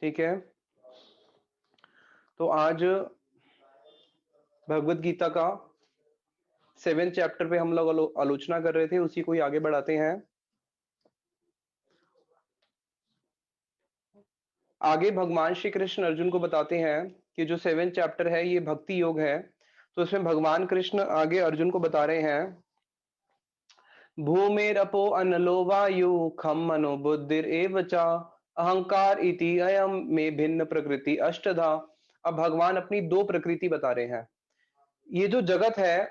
ठीक है। तो आज भगवत गीता का 7th चैप्टर पे हम लोग आलोचना कर रहे थे, उसी को ही आगे बढ़ाते हैं। आगे भगवान श्री कृष्ण अर्जुन को बताते हैं कि जो 7th चैप्टर है ये भक्ति योग है। तो इसमें भगवान कृष्ण आगे अर्जुन को बता रहे हैं, भूमेरपो अनलो वायु खम मनो बुद्धिर एव च अहंकार इति अयम में भिन्न प्रकृति अष्टधा। अब भगवान अपनी दो प्रकृति बता रहे हैं। ये जो जगत है,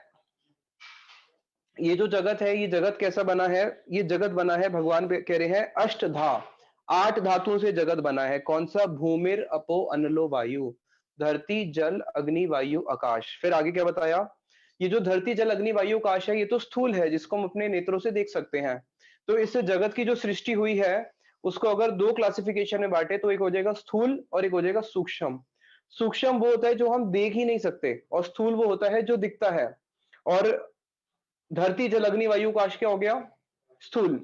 ये जगत कैसा बना है? ये जगत बना है, भगवान कह रहे हैं अष्टधा, 8 धातुओं से जगत बना है। कौन सा? भूमिर अपो अनलो वायु, धरती जल अग्नि वायु आकाश। फिर आगे क्या बताया? ये जो धरती जल अग्नि वायु आकाश है, ये तो स्थूल है, जिसको हम अपने नेत्रों से देख सकते हैं। तो इस जगत की जो सृष्टि हुई है, उसको अगर दो क्लासिफिकेशन में बांटे तो एक हो जाएगा स्थूल और एक हो जाएगा सूक्ष्म। सूक्ष्म वो होता है जो हम देख ही नहीं सकते, और स्थूल वो होता है जो दिखता है। और धरती जल अग्नि वायु आकाश क्या हो गया? स्थूल।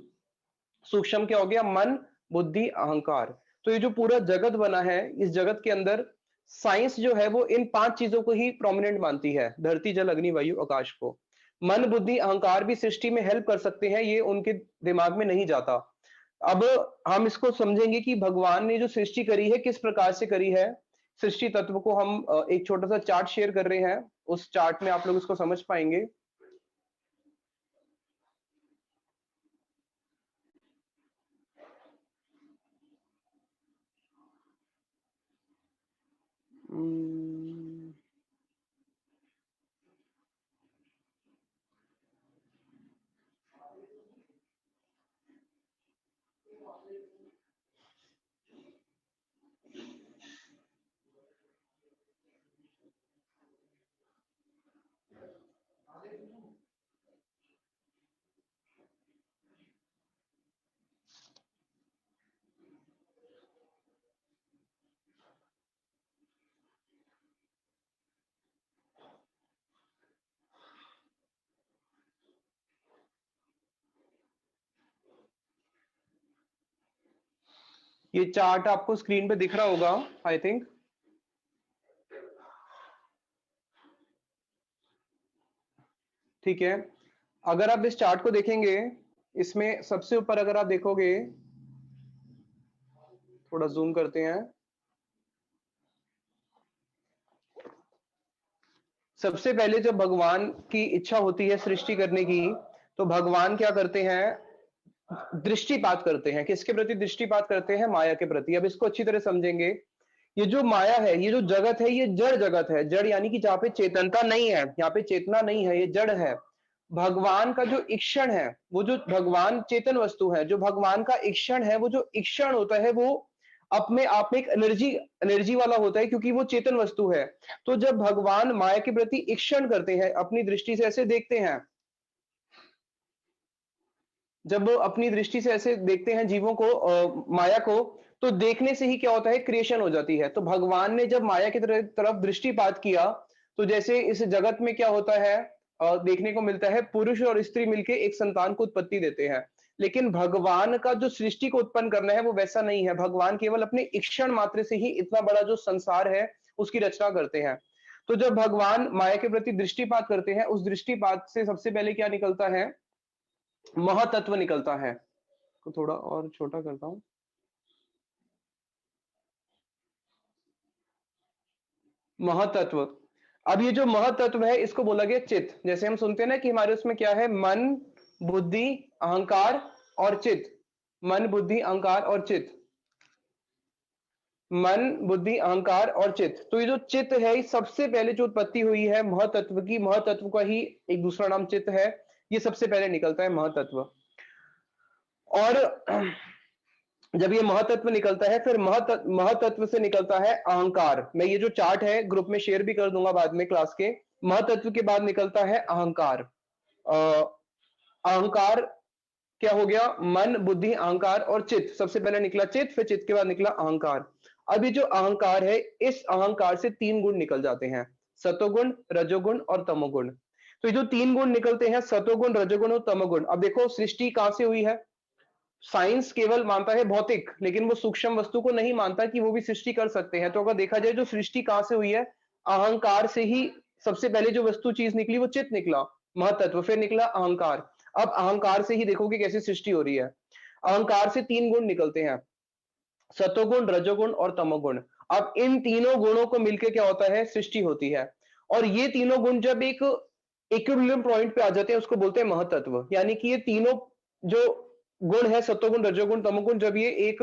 सूक्ष्म क्या हो गया? मन बुद्धि अहंकार। तो ये जो पूरा जगत बना है, इस जगत के अंदर साइंस जो है वो इन 5 चीजों को ही प्रोमिनेंट मानती है, धरती जल अग्नि वायु आकाश को। मन बुद्धि अहंकार भी सृष्टि में हेल्प कर सकते हैं, ये उनके दिमाग में नहीं जाता। अब हम इसको समझेंगे कि भगवान ने जो सृष्टि करी है किस प्रकार से करी है। सृष्टि तत्व को हम एक छोटा सा चार्ट शेयर कर रहे हैं, उस चार्ट में आप लोग इसको समझ पाएंगे। ये चार्ट आपको स्क्रीन पे दिख रहा होगा, आई थिंक। ठीक है, अगर आप इस चार्ट को देखेंगे, इसमें सबसे ऊपर अगर आप देखोगे, थोड़ा जूम करते हैं। सबसे पहले जब भगवान की इच्छा होती है सृष्टि करने की, तो भगवान क्या करते हैं? दृष्टिपात करते हैं। किसके प्रति दृष्टिपात करते हैं? माया के प्रति। अब इसको अच्छी तरह समझेंगे। ये जो माया है, ये जो जगत है, ये जड़ जगत है। जड़ यानी कि जहां पे चेतनता नहीं है, यहाँ पे चेतना नहीं है, ये जड़ है। भगवान का जो ईक्षण है, वो जो भगवान चेतन वस्तु है, जो भगवान का ईक्षण है, वो जो ईक्षण होता है वो अपने आप में एक एनर्जी एनर्जी वाला होता है, क्योंकि वो चेतन वस्तु है। तो जब भगवान माया के प्रति ईक्षण करते हैं, अपनी दृष्टि से ऐसे देखते हैं, जब वो अपनी दृष्टि से ऐसे देखते हैं जीवों को, माया को, तो देखने से ही क्या होता है? क्रिएशन हो जाती है। तो भगवान ने जब माया की तरफ दृष्टिपात किया, तो जैसे इस जगत में क्या होता है, देखने को मिलता है, पुरुष और स्त्री मिलके एक संतान को उत्पत्ति देते हैं। लेकिन भगवान का जो सृष्टि को उत्पन्न करना है वो वैसा नहीं है। भगवान केवल अपने ईक्षण मात्र से ही इतना बड़ा जो संसार है उसकी रचना करते हैं। तो जब भगवान माया के प्रति दृष्टिपात करते हैं, उस दृष्टिपात से सबसे पहले क्या निकलता है? महातत्व निकलता है। तो थोड़ा और छोटा करता हूं। महातत्व। अब ये जो महातत्व है, इसको बोला गया चित्त। जैसे हम सुनते हैं ना कि हमारे उसमें क्या है? मन बुद्धि अहंकार और चित्त। मन बुद्धि अहंकार और चित्त। मन बुद्धि अहंकार और चित्त। तो ये जो चित्त है, ये सबसे पहले जो उत्पत्ति हुई है महातत्व की, महातत्व का ही एक दूसरा नाम चित्त है। ये सबसे पहले निकलता है महातत्व। और जब ये महतत्व निकलता है, फिर महतत्व से निकलता है अहंकार। मैं ये जो चार्ट है ग्रुप में शेयर भी कर दूंगा बाद में क्लास के। महतत्व के बाद निकलता है अहंकार। अहंकार क्या हो गया? मन बुद्धि अहंकार और चित्त। सबसे पहले निकला चित्त, फिर चित्त के बाद निकला अहंकार। अब ये जो अहंकार है, इस अहंकार से 3 गुण निकल जाते हैं, सतोगुण रजोगुण और तमोगुण। तो ये जो 3 गुण निकलते हैं, सतोगुण रजोगुण और तमोगुण। अब देखो सृष्टि कहां से हुई है? साइंस केवल मानता है भौतिक, लेकिन वो सूक्ष्म वस्तु को नहीं मानता कि वो भी सृष्टि कर सकते हैं। तो अगर देखा जाए जो सृष्टि कहां से हुई है, अहंकार से ही। सबसे पहले जो वस्तु चीज निकली वो चित्त निकला, महतत्व, फिर निकला अहंकार। अब अहंकार से ही देखोगे कैसे सृष्टि हो रही है। अहंकार से तीन गुण निकलते हैं, सतोगुण, रजोगुण और तमोगुण। अब इन तीनों गुणों को मिलकर क्या होता है, सृष्टि होती है। और ये तीनों गुण जब एक इक्विलिब्रियम पॉइंट पे आ जाते हैं उसको बोलते हैं महतत्व। यानी कि ये तीनों जो गुण है, सत्वगुण, रजोगुण, तमोगुण, जब ये एक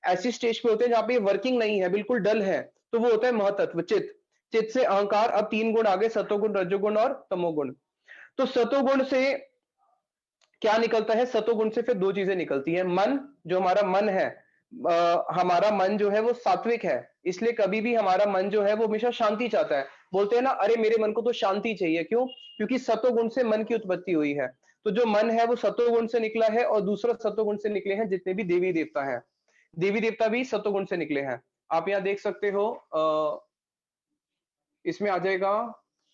ऐसी स्टेज पे होते हैं जहां पे वर्किंग नहीं है, बिल्कुल डल है, तो वो होता है महतत्व, चित्त। चित्त से अहंकार। अब तीन गुण आ गए, सत्वगुण, रजोगुण और तमोगुण। तो सतोगुण से क्या निकलता है, सतोगुण से फिर दो चीजें निकलती है। मन, जो हमारा मन है, हमारा मन जो है वो सात्विक है, इसलिए कभी भी हमारा मन जो है वो हमेशा शांति चाहता है। बोलते हैं ना, अरे मेरे मन को तो शांति चाहिए, क्यों? क्योंकि सतोगुण से मन की उत्पत्ति हुई है। तो जो मन है वो सतोगुण से निकला है, और दूसरा सतोगुण से निकले हैं जितने भी देवी देवता हैं। देवी देवता भी सतोगुण से निकले हैं। आप यहाँ देख सकते हो, इसमें आ जाएगा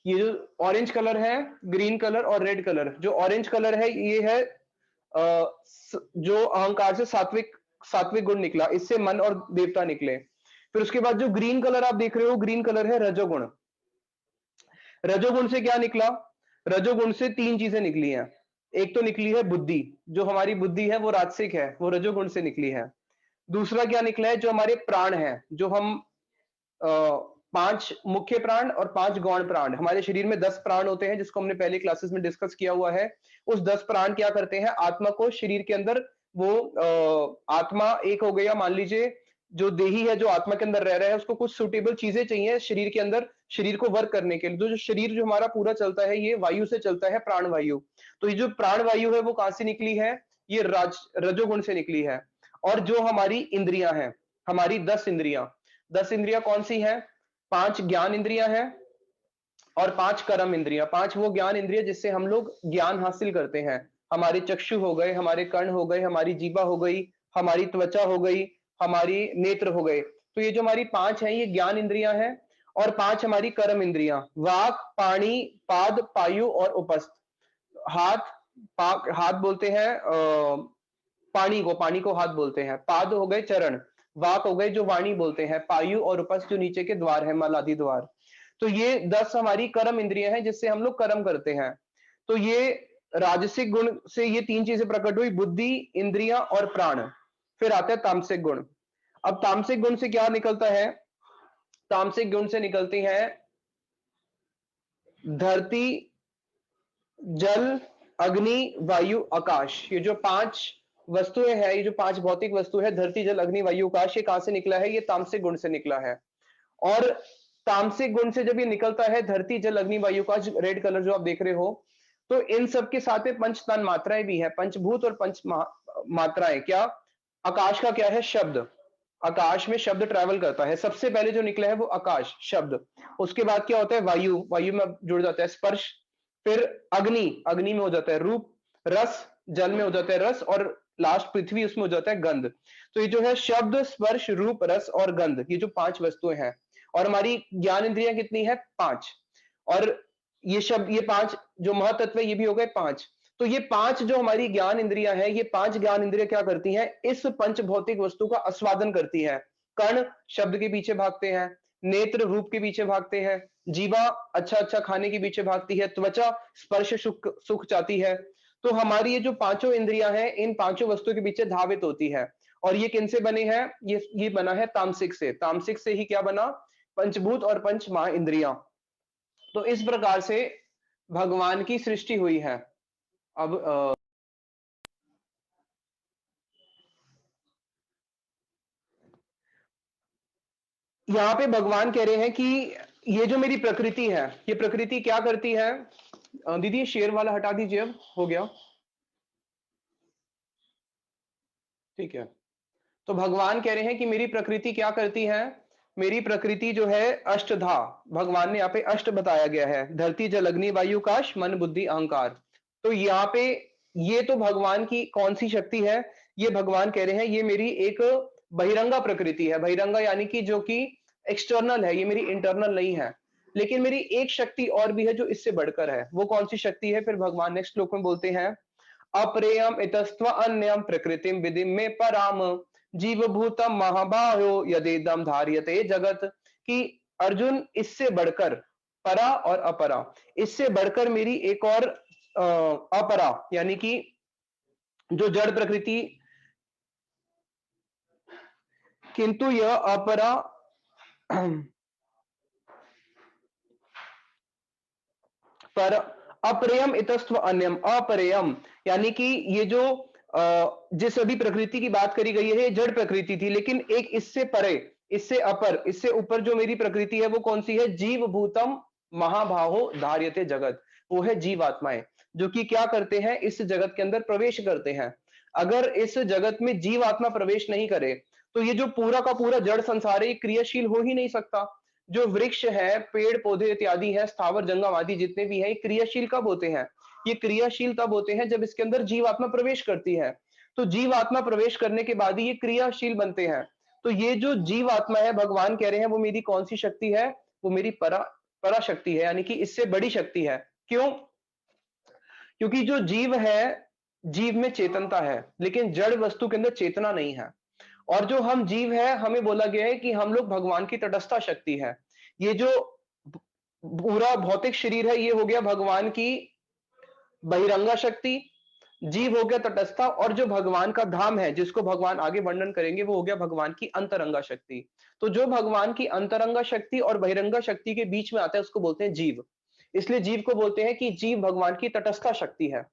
ये जो ऑरेंज कलर है, ग्रीन कलर और रेड कलर। जो ऑरेंज कलर है ये है जो अहंकार से सात्विक सात्विक गुण निकला, इससे मन और देवता निकले। फिर उसके बाद जो ग्रीन कलर आप देख रहे हो, ग्रीन कलर है रजोगुण। रजोगुण से क्या निकला, रजोगुण से तीन चीजें निकली हैं। एक तो निकली है बुद्धि, जो हमारी बुद्धि है वो राजसिक है, वो रजोगुण से निकली है। दूसरा क्या निकला है, जो हमारे प्राण है, जो हम पांच मुख्य प्राण और पांच गौण प्राण, हमारे शरीर में 10 प्राण होते हैं, जिसको हमने पहले क्लासेस में डिस्कस किया हुआ है। उस 10 प्राण क्या करते हैं, आत्मा को शरीर के अंदर, वो आत्मा एक हो गया, मान लीजिए जो देही है, जो आत्मा के अंदर रह रहा है, उसको कुछ सुटेबल चीजें चाहिए शरीर के अंदर, शरीर को वर्क करने के लिए। तो जो शरीर जो हमारा पूरा चलता है, ये वायु से चलता है, प्राण वायु। तो ये जो प्राण वायु है वो कहां से निकली है, ये रजोगुण से निकली है। और जो हमारी इंद्रियां हैं, हमारी 10 इंद्रियां, 10 इंद्रियां कौन सी हैं, 5 ज्ञान इंद्रियां हैं और 5 कर्म इंद्रियां। 5 वो ज्ञान इंद्रिय जिससे हम लोग ज्ञान हासिल करते हैं। हमारे चक्षु हो गए, हमारे कर्ण हो गए, हमारी जीवा हो गई, हमारी त्वचा हो गई, हमारी नेत्र हो गए। तो ये जो हमारी 5 है, ये ज्ञान इंद्रियां हैं। और 5 हमारी कर्म इंद्रियां, वाक, पाणी, पाद, पायु और उपस्थ। हाथ, पाक, हाथ बोलते हैं पानी को हाथ बोलते हैं। पाद हो गए चरण, वाक हो गए जो वाणी बोलते हैं, पायु और उपस्थ जो नीचे के द्वार है, मलादि द्वार। तो ये 10 हमारी कर्म इंद्रियां हैं जिससे हम लोग कर्म करते हैं। तो ये राजसिक गुण से ये तीन चीजें प्रकट हुई, बुद्धि, इंद्रियां और प्राण। फिर आता है तामसिक गुण। अब तामसिक गुण से क्या निकलता है, तामसिक गुण से निकलती है धरती, जल, अग्नि, वायु, आकाश। ये जो 5 वस्तुएं हैं, ये जो 5 भौतिक वस्तु है, धरती, जल, अग्नि, वायु, आकाश, ये कहां से निकला है, ये तामसिक गुण से निकला है। और तामसिक गुण से जब ये निकलता है, धरती, जल, अग्नि, वायु, आकाश, रेड कलर जो आप देख रहे हो, तो इन सब के साथ में पंच तन मात्राएं भी है, पंचभूत और पंच मात्राएं। क्या, आकाश का क्या है, शब्द। आकाश में शब्द ट्रैवल करता है। सबसे पहले जो निकला है वो आकाश, शब्द। उसके बाद क्या होता है, वायु, वायु में जुड़ जाता है स्पर्श। फिर अग्नि, अग्नि में हो जाता है रूप। रस, जल में हो जाता है रस। और लास्ट पृथ्वी, उसमें हो जाता है गंध। तो ये जो है शब्द, स्पर्श, रूप, रस और गंध, ये जो 5 वस्तुएं हैं। और हमारी ज्ञान इंद्रियां कितनी है, 5। और ये शब्द, ये 5 जो महतत्व है, ये भी हो गए 5। तो ये 5 जो हमारी ज्ञान इंद्रियां हैं, ये 5 ज्ञान इंद्रियां क्या करती हैं, इस पंच भौतिक वस्तु का आस्वादन करती है। कर्ण शब्द के पीछे भागते हैं, नेत्र रूप के पीछे भागते हैं, जीवा अच्छा अच्छा खाने के पीछे भागती है, त्वचा स्पर्श सुख सुख चाहती है। तो हमारी ये जो पांचों इंद्रियां हैं, इन पांचों वस्तुओं के पीछे धावित होती है। और ये किनसे बने हैं, ये बना है तामसिक से। तामसिक से ही क्या बना, पंचभूत और पंच महा इंद्रियां। तो इस प्रकार से भगवान की सृष्टि हुई है। अब यहाँ पे भगवान कह रहे हैं कि ये जो मेरी प्रकृति है, ये प्रकृति क्या करती है। दीदी शेर वाला हटा दीजिए, अब हो गया, ठीक है। तो भगवान कह रहे हैं कि मेरी प्रकृति क्या करती है, मेरी प्रकृति जो है अष्टधा। भगवान ने यहाँ पे अष्ट बताया गया है, धरती, जल, अग्नि, वायु, आकाश, मन, बुद्धि, अहंकार। तो यहाँ पे ये तो भगवान की कौन सी शक्ति है, ये भगवान कह रहे हैं ये मेरी एक बहिरंगा प्रकृति है। बहिरंगा यानी कि जो कि एक्सटर्नल है, ये मेरी इंटरनल नहीं है। लेकिन मेरी एक शक्ति और भी है जो इससे बढ़कर है। वो कौन सी शक्ति है, फिर भगवान नेक्स्ट श्लोक में बोलते हैं, अप्रेयम इतस्त्व अन्यम प्रकृतिम विधि में पराम जीवभूतम महाबाहो यदेदम धार्यते जगत। कि अर्जुन इससे बढ़कर, परा और अपरा, इससे बढ़कर मेरी एक और अपरा यानी कि जो जड़ प्रकृति, किंतु यह अपरा पर अप्रेयम इतस्त्व अन्यम, अप्रेयम यानी कि ये जो जिस अभी प्रकृति की बात करी गई है ये जड़ प्रकृति थी, लेकिन एक इससे परे, इससे अपर, इससे ऊपर जो मेरी प्रकृति है वो कौन सी है? जीव भूतम महाबाहो धार्यते जगत, वो है जीवात्माएं, जो कि क्या करते हैं? इस जगत के अंदर प्रवेश करते हैं। अगर इस जगत में जीवात्मा प्रवेश नहीं करे तो ये जो पूरा का पूरा जड़ संसार है ये क्रियाशील हो ही नहीं सकता। जो वृक्ष है, पेड़ पौधे इत्यादि है, स्थावर जंगम आदि जितने भी हैं, ये क्रियाशील कब होते हैं? ये क्रियाशील तब होते हैं जब इसके अंदर जीवात्मा प्रवेश करती है। तो जीवात्मा प्रवेश करने के बाद ही ये क्रियाशील बनते हैं। तो ये जो जीवात्मा है, भगवान कह रहे हैं वो मेरी कौन सी शक्ति है? वो मेरी पराशक्ति है, यानी कि इससे बड़ी शक्ति है। क्यों? क्योंकि जो जीव है, जीव में चेतनता है, लेकिन जड़ वस्तु के अंदर चेतना नहीं है। और जो हम जीव है, हमें बोला गया है कि हम लोग भगवान की तटस्था शक्ति है। ये जो पूरा भौतिक शरीर है ये हो गया भगवान की बहिरंगा शक्ति, जीव हो गया तटस्था, और जो भगवान का धाम है जिसको भगवान आगे वर्णन करेंगे वो हो गया भगवान की अंतरंगा शक्ति। तो जो भगवान की अंतरंगा शक्ति और बहिरंगा शक्ति के बीच में आता है उसको बोलते हैं जीव। इसलिए जीव को बोलते हैं कि जीव भगवान की तटस्था शक्ति है।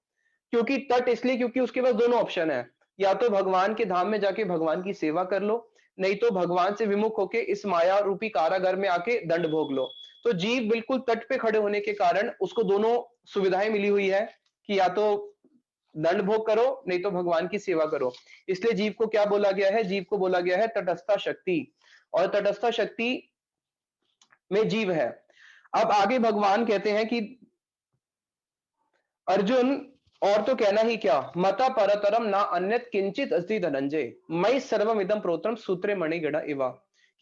क्योंकि तट इसलिए क्योंकि उसके पास दोनों ऑप्शन है, या तो भगवान के धाम में जाके भगवान की सेवा कर लो, नहीं तो भगवान से विमुख होके इस माया रूपी कारागार में आके दंड भोग लो। तो जीव बिल्कुल तट पे खड़े होने के कारण उसको दोनों सुविधाएं मिली हुई है कि या तो दंड भोग करो नहीं तो भगवान की सेवा करो। इसलिए जीव को क्या बोला गया है? जीव को बोला गया है तटस्था शक्ति, और तटस्था शक्ति में जीव है। अब आगे भगवान कहते हैं कि अर्जुन, और तो कहना ही क्या, मता परतरम ना अन्यत किंचित अस्ति धनंजय मई सर्वमिदं प्रोत्रम सूत्रे मणिगणा इवा।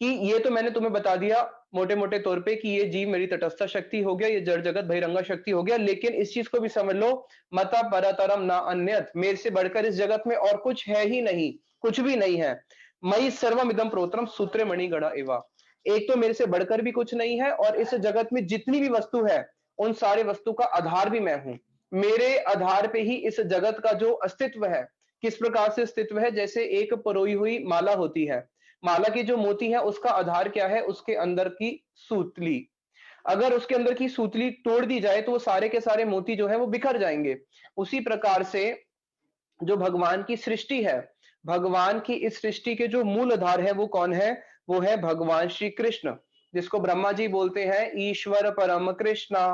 कि ये तो मैंने तुम्हें बता दिया मोटे मोटे तौर पे कि ये जीव मेरी तटस्थ शक्ति हो गया, ये जड़ जगत बहिरंगा शक्ति हो गया, लेकिन इस चीज को भी समझ लो, मता परतरम ना अन्यत, मेरे से बढ़कर इस जगत में और कुछ है ही नहीं, कुछ भी नहीं है। मई सर्वमिदं प्रोत्रम सूत्रे मणिगणा इवा, एक तो मेरे से बढ़कर भी कुछ नहीं है, और इस जगत में जितनी भी वस्तु है उन सारे वस्तु का आधार भी मैं हूं। मेरे आधार पे ही इस जगत का जो अस्तित्व है, किस प्रकार से अस्तित्व है? जैसे एक परोई हुई माला होती है, माला की जो मोती है उसका आधार क्या है? उसके अंदर की सूतली। अगर उसके अंदर की सूतली तोड़ दी जाए तो वो सारे के सारे मोती जो है वो बिखर जाएंगे। उसी प्रकार से जो भगवान की सृष्टि है, भगवान की इस सृष्टि के जो मूल आधार है वो कौन है? वो है भगवान श्री कृष्ण, जिसको ब्रह्मा जी बोलते हैं ईश्वर परम कृष्णा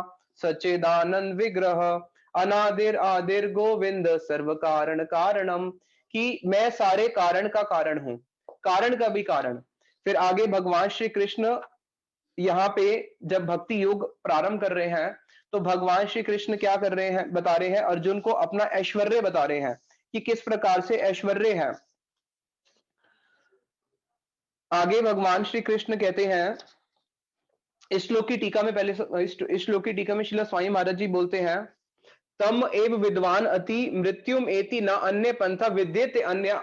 सच्चिदानंद विग्रह अनादिर आदिर गोविंद सर्व कारण कारणम। कि मैं सारे कारण का कारण हूं, कारण का भी कारण। फिर आगे भगवान श्री कृष्ण यहाँ पे जब भक्ति योग प्रारंभ कर रहे हैं तो भगवान श्री कृष्ण क्या कर रहे हैं? बता रहे हैं अर्जुन को अपना ऐश्वर्य बता रहे हैं कि किस प्रकार से ऐश्वर्य है। आगे भगवान श्री कृष्ण कहते हैं, इस श्लोक की टीका में पहले, इस श्लोक की टीका में श्रील स्वामी महाराज जी बोलते हैं, तम एव विद्वान अति मृत्युम एति न अन्य पंथा विद्यते अन्य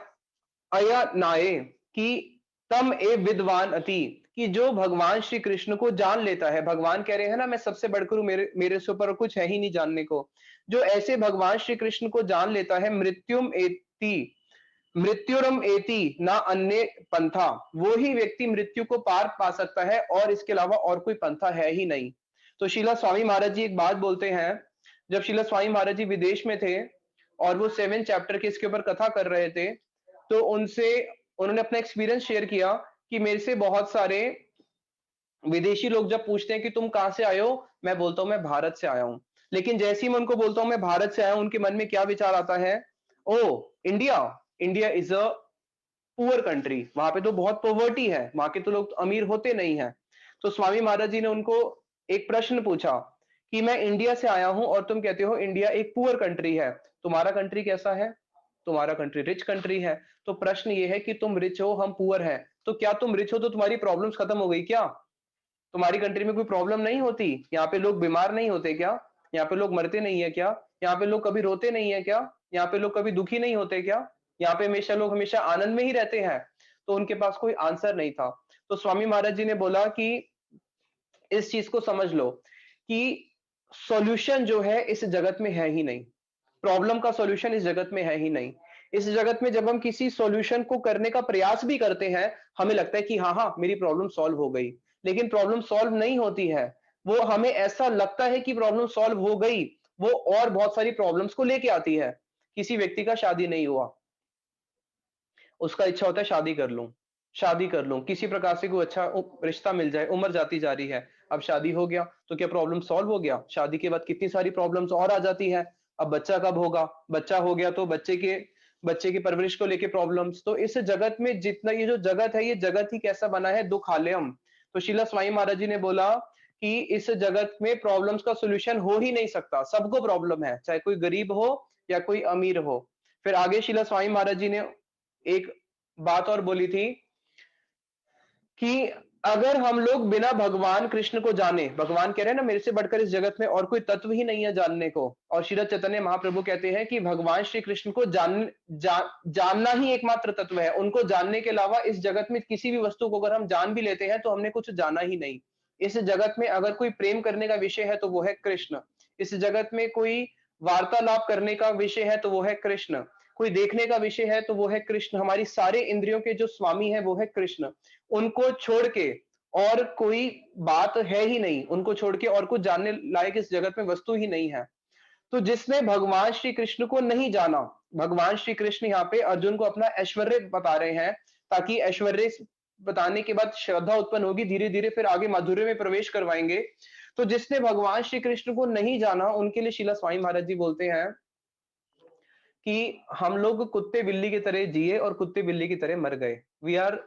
अयनाए। कि तम एव विद्वान अति, कि जो भगवान श्री कृष्ण को जान लेता है, भगवान कह रहे हैं ना मैं सबसे बढ़कर हूं, मेरे मेरे से ऊपर कुछ है ही नहीं जानने को, जो ऐसे भगवान श्री कृष्ण को जान लेता है, मृत्युम एति मृत्युरम एति ना अन्य पंथा, वो ही व्यक्ति मृत्यु को पार पा सकता है और इसके अलावा और कोई पंथा है ही नहीं। तो शीला स्वामी महाराज जी एक बात बोलते हैं, जब शीला स्वामी महाराज जी विदेश में थे और वो 7 चैप्टर के इसके ऊपर कथा कर रहे थे, तो उनसे उन्होंने अपना एक्सपीरियंस शेयर किया कि मेरे से बहुत सारे विदेशी लोग जब पूछते हैं कि तुम कहां से आए हो, मैं बोलता हूं मैं भारत से आया हूं। लेकिन जैसे ही मैं उनको बोलता हूं मैं भारत से आया हूं, उनके मन में क्या विचार आता है? Oh India, India is a poor country, वहां पे तो बहुत पॉवर्टी है, वहां के तो लोग अमीर होते नहीं है। तो स्वामी महाराज जी ने उनको एक प्रश्न पूछा कि मैं इंडिया से आया हूं और तुम कहते हो इंडिया एक पुअर कंट्री है, तुम्हारा कंट्री कैसा है? तुम्हारा कंट्री रिच कंट्री है। तो प्रश्न ये है कि तुम रिच हो, हम पुअर हैं, तो क्या तुम रिच हो तो तुम्हारी प्रॉब्लम्स खत्म हो गई क्या? तुम्हारी कंट्री में कोई प्रॉब्लम नहीं होती? यहाँ पे लोग बीमार नहीं होते क्या? यहाँ पे लोग मरते नहीं है क्या? यहाँ पे लोग कभी रोते नहीं है क्या? यहाँ पे लोग कभी दुखी नहीं होते क्या? यहाँ पे हमेशा लोग हमेशा आनंद में ही रहते हैं। तो उनके पास कोई आंसर नहीं था। तो स्वामी महाराज जी ने बोला कि इस चीज को समझ लो कि सॉल्यूशन जो है इस जगत में है ही नहीं। प्रॉब्लम का सॉल्यूशन इस जगत में है ही नहीं। इस जगत में जब हम किसी सॉल्यूशन को करने का प्रयास भी करते हैं, हमें लगता है कि हाँ हाँ मेरी प्रॉब्लम सॉल्व हो गई, लेकिन प्रॉब्लम सॉल्व नहीं होती है। वो हमें ऐसा लगता है कि प्रॉब्लम सॉल्व हो गई, वो और बहुत सारी प्रॉब्लम्स को लेके आती है। किसी व्यक्ति का शादी नहीं हुआ, उसका इच्छा होता है शादी कर लूं, शादी कर लूं, किसी प्रकार से कोई अच्छा रिश्ता मिल जाए, उम्र जाती जा रही है। अब शादी हो गया तो क्या प्रॉब्लम सॉल्व हो गया? शादी के बाद कितनी सारी प्रॉब्लम्स और आ जाती है। अब बच्चा कब होगा? बच्चा हो गया तो बच्चे की परवरिश को लेके प्रॉब्लम्स। तो इस जगत में जितना ये जो जगत है, ये जगत ही कैसा बना है, दुखालयम। तो शिला स्वामी महाराज जी ने बोला कि इस जगत में प्रॉब्लम्स का सोल्यूशन हो ही नहीं सकता। सबको प्रॉब्लम है, चाहे कोई गरीब हो या कोई अमीर हो। फिर आगे शिला स्वामी महाराज जी ने एक बात और बोली थी कि अगर हम लोग बिना भगवान कृष्ण को जाने, भगवान कह रहे हैं ना मेरे से बढ़कर इस जगत में और कोई तत्व ही नहीं है जानने को, और श्रील चैतन्य महाप्रभु कहते हैं कि भगवान श्री कृष्ण को जानना ही एकमात्र तत्व है। उनको जानने के अलावा इस जगत में किसी भी वस्तु को अगर हम जान भी लेते हैं तो हमने कुछ जाना ही नहीं। इस जगत में अगर कोई प्रेम करने का विषय है तो वो है कृष्ण। इस जगत में कोई वार्तालाप करने का विषय है तो वो है कृष्ण। कोई देखने का विषय है तो वो है कृष्ण। हमारी सारे इंद्रियों के जो स्वामी है वो है कृष्ण। उनको छोड़ के और कोई बात है ही नहीं, उनको छोड़ के और कुछ जानने लायक इस जगत में वस्तु ही नहीं है। तो जिसने भगवान श्री कृष्ण को नहीं जाना, भगवान श्री कृष्ण यहाँ पे अर्जुन को अपना ऐश्वर्य बता रहे हैं, ताकि ऐश्वर्य बताने के बाद श्रद्धा उत्पन्न होगी, धीरे धीरे फिर आगे माधुर्य में प्रवेश करवाएंगे। तो जिसने भगवान श्री कृष्ण को नहीं जाना, उनके लिए शीला स्वामी महाराज जी बोलते हैं कि हम लोग कुत्ते बिल्ली की तरह जिए और कुत्ते बिल्ली की तरह मर गए। We are